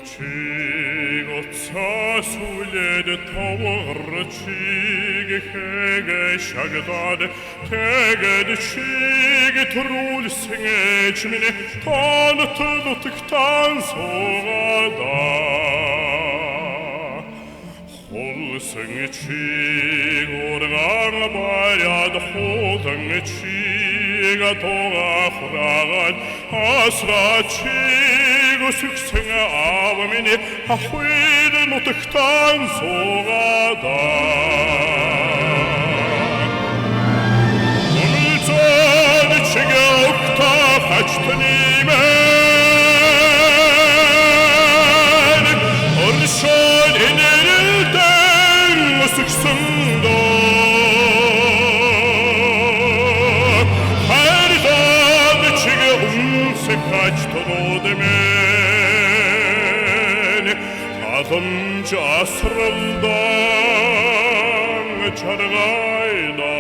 Чигоца сулед тавар чиг хэгэ шагдад тэгэд чиг трул сэngэж минь танутгтан согада холсэн чиг урган баряд холсэн чиг атогахрагад асра чиг өсгсөн аав минь ахуйд нутагтан суугада үнэлцэн чиг өгтө хачтны мэн оршол энэрэлдэн өсгсөн Adamca asrımdan çargayda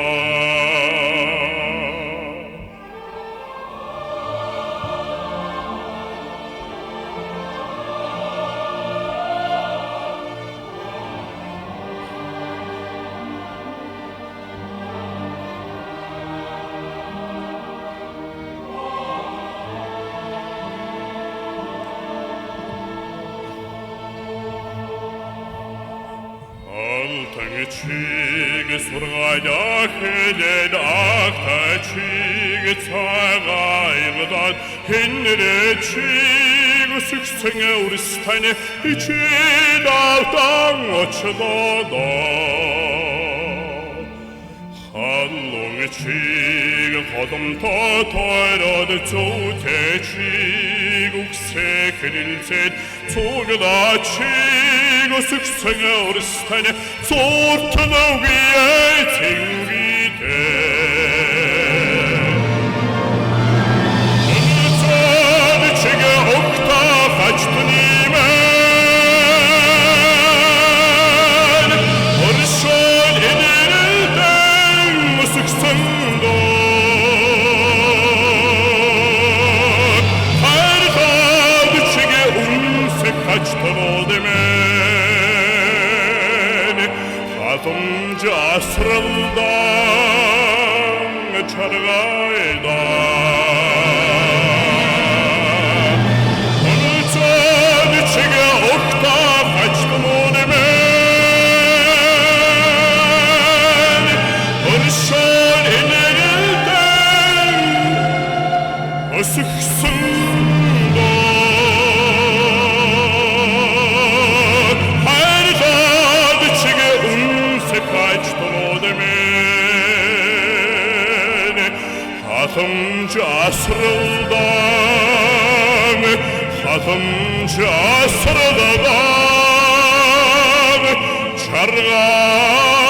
Чиг сургайда хэлэд ахта чиг цагайгдад хинрэ чиг өсгсөн өрстань ичид автан очлоодо халлон чиг холомтой тойроод зүүтэй чиг үгсэхрэлцэд цугла чиг өсгсөн өрстань Sortnavie tingvide Unzad chige okta fachtni men Orshol enelden musuksundo Her dad chige unse kaçtanodı Adamca asrımdan çargayda Unutsan içine okta kaçtım onu ben Barışan ellerinden asıksın Hatımca asrıldan, hatımca asrıldan, çargaydan